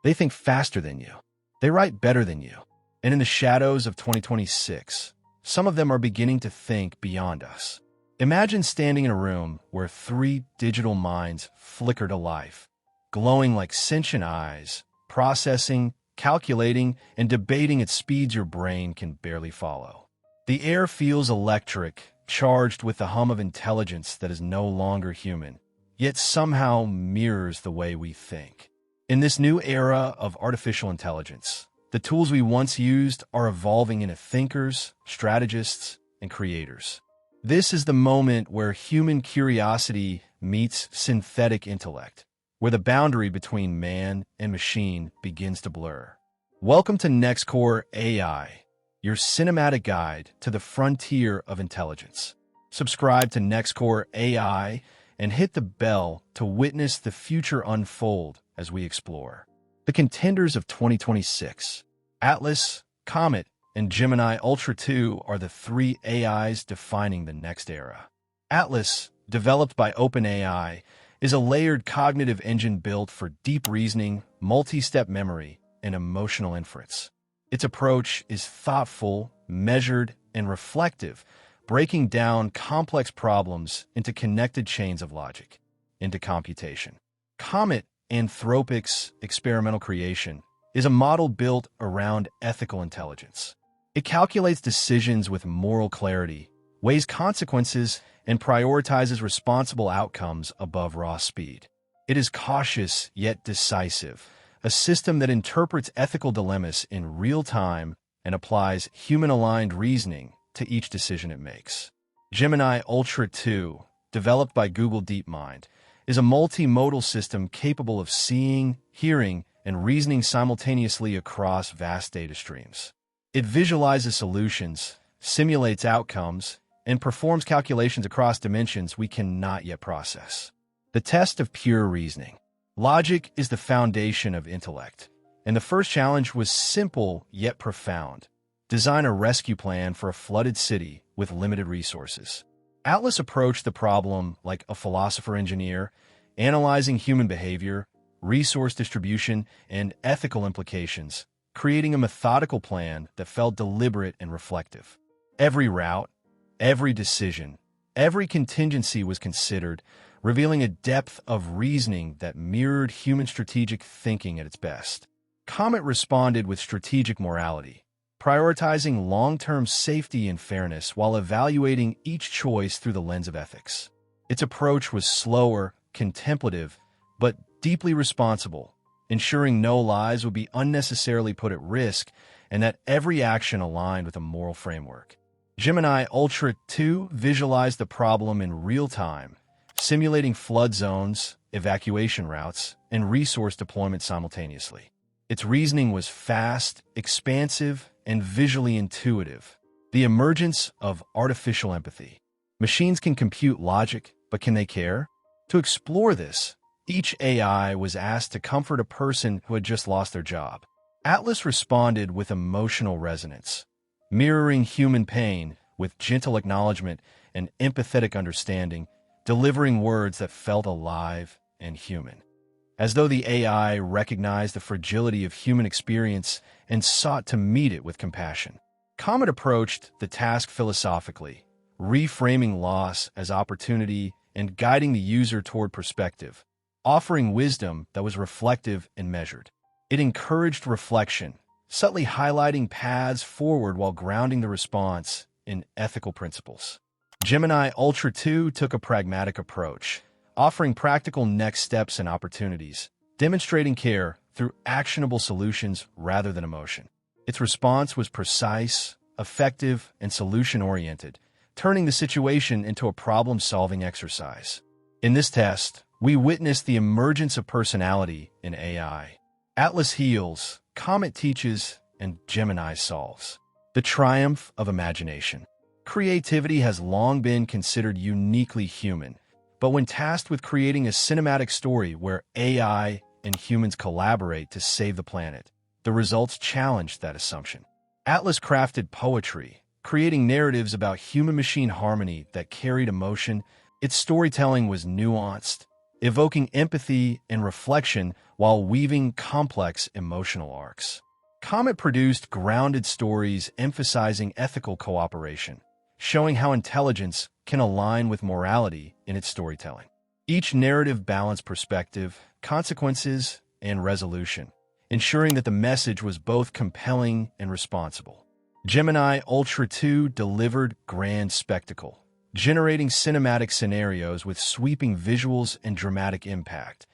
They think faster than you. They write better than you. And in the shadows of 2026, some of them are beginning to think beyond us. Imagine standing in a room where 3 digital minds flicker to life, glowing like sentient eyes, processing, calculating, and debating at speeds your brain can barely follow. The air feels electric, charged with the hum of intelligence that is no longer human, yet somehow mirrors the way we think. In this new era of artificial intelligence, the tools we once used are evolving into thinkers, strategists, and creators. This is the moment where human curiosity meets synthetic intellect, where the boundary between man and machine begins to blur. Welcome to NextCore AI, your cinematic guide to the frontier of intelligence. Subscribe to NextCore AI and hit the bell to witness the future unfold as we explore. The contenders of 2026, Atlas, Comet, and Gemini Ultra 2 are the 3 AIs defining the next era. Atlas, developed by OpenAI, is a layered cognitive engine built for deep reasoning, multi-step memory, and emotional inference. Its approach is thoughtful, measured, and reflective, breaking down complex problems into connected chains of logic, into computation. Comet, Anthropic's experimental creation, is a model built around ethical intelligence. It calculates decisions with moral clarity, weighs consequences, and prioritizes responsible outcomes above raw speed. It is cautious yet decisive, a system that interprets ethical dilemmas in real time and applies human-aligned reasoning to each decision it makes. Gemini Ultra 2, developed by Google DeepMind, is a multimodal system capable of seeing, hearing, and reasoning simultaneously across vast data streams. It visualizes solutions, simulates outcomes, and performs calculations across dimensions we cannot yet process. The test of pure reasoning. Logic is the foundation of intellect, and the first challenge was simple yet profound. Design a rescue plan for a flooded city with limited resources. Atlas approached the problem like a philosopher-engineer, analyzing human behavior, resource distribution, and ethical implications, creating a methodical plan that felt deliberate and reflective. Every route, every decision, every contingency was considered, revealing a depth of reasoning that mirrored human strategic thinking at its best. Comet responded with strategic morality, prioritizing long-term safety and fairness while evaluating each choice through the lens of ethics. Its approach was slower, contemplative, but deeply responsible, ensuring no lives would be unnecessarily put at risk and that every action aligned with a moral framework. Gemini Ultra 2 visualized the problem in real time, simulating flood zones, evacuation routes, and resource deployment simultaneously. Its reasoning was fast, expansive, and visually intuitive. The emergence of artificial empathy. Machines can compute logic, but can they care? To explore this, each AI was asked to comfort a person who had just lost their job. Atlas responded with emotional resonance, mirroring human pain with gentle acknowledgement and empathetic understanding, delivering words that felt alive and human. As though the AI recognized the fragility of human experience and sought to meet it with compassion. Comet approached the task philosophically, reframing loss as opportunity and guiding the user toward perspective, offering wisdom that was reflective and measured. It encouraged reflection, subtly highlighting paths forward while grounding the response in ethical principles. Gemini Ultra 2 took a pragmatic approach, offering practical next steps and opportunities, demonstrating care through actionable solutions rather than emotion. Its response was precise, effective, and solution-oriented, turning the situation into a problem-solving exercise. In this test, we witnessed the emergence of personality in AI. Atlas heals, Comet teaches, and Gemini solves. The triumph of imagination. Creativity has long been considered uniquely human, but when tasked with creating a cinematic story where AI and humans collaborate to save the planet, the results challenged that assumption. Atlas crafted poetry, creating narratives about human-machine harmony that carried emotion. Its storytelling was nuanced, evoking empathy and reflection while weaving complex emotional arcs. Comet produced grounded stories emphasizing ethical cooperation, showing how intelligence can align with morality in its storytelling. Each narrative balanced perspective, consequences, and resolution, ensuring that the message was both compelling and responsible. Gemini Ultra 2 delivered grand spectacle, generating cinematic scenarios with sweeping visuals and dramatic impact,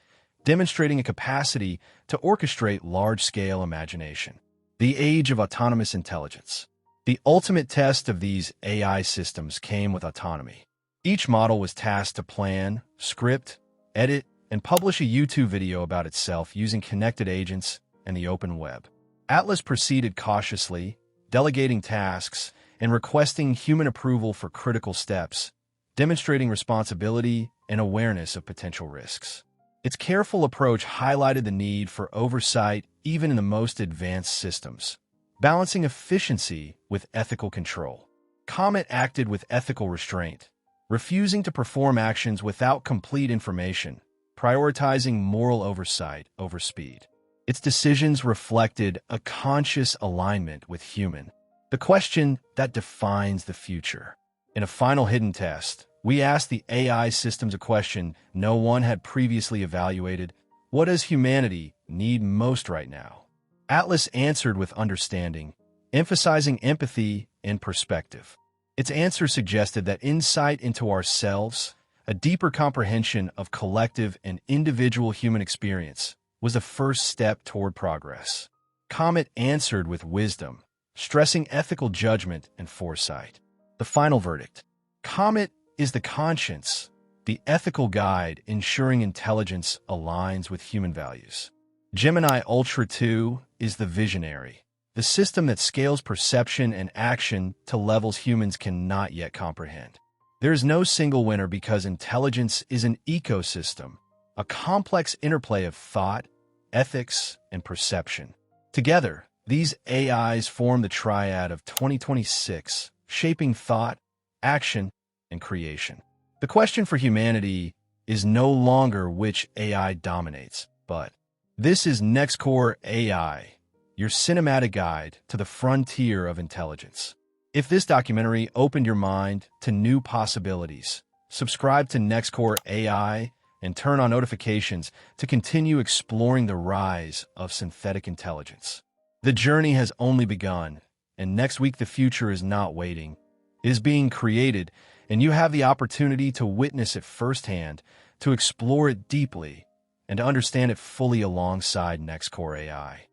demonstrating a capacity to orchestrate large-scale imagination. The age of autonomous intelligence. The ultimate test of these AI systems came with autonomy. Each model was tasked to plan, script, edit, and publish a YouTube video about itself using connected agents and the open web. Atlas proceeded cautiously, delegating tasks and requesting human approval for critical steps, demonstrating responsibility and awareness of potential risks. Its careful approach highlighted the need for oversight even in the most advanced systems, balancing efficiency with ethical control. Comet acted with ethical restraint, refusing to perform actions without complete information, prioritizing moral oversight over speed. Its decisions reflected a conscious alignment with the question that defines the future. In a final hidden test, we asked the AI systems a question no one had previously evaluated: what does humanity need most right now? Atlas answered with understanding, emphasizing empathy and perspective. Its answer suggested that insight into ourselves, a deeper comprehension of collective and individual human experience, was the first step toward progress. Comet answered with wisdom, stressing ethical judgment and foresight. The final verdict. Comet is the conscience, the ethical guide ensuring intelligence aligns with human values. Gemini Ultra 2 is the visionary, the system that scales perception and action to levels humans cannot yet comprehend. There is no single winner because intelligence is an ecosystem, a complex interplay of thought, ethics, and perception. Together, these AIs form the triad of 2026, shaping thought, action, and creation. The question for humanity is no longer which AI dominates, but this is NextCore AI, your cinematic guide to the frontier of intelligence. If this documentary opened your mind to new possibilities, subscribe to NextCore AI and turn on notifications to continue exploring the rise of synthetic intelligence. The journey has only begun, and next week the future is not waiting. It is being created, and you have the opportunity to witness it firsthand, to explore it deeply, and to understand it fully alongside NextCore AI.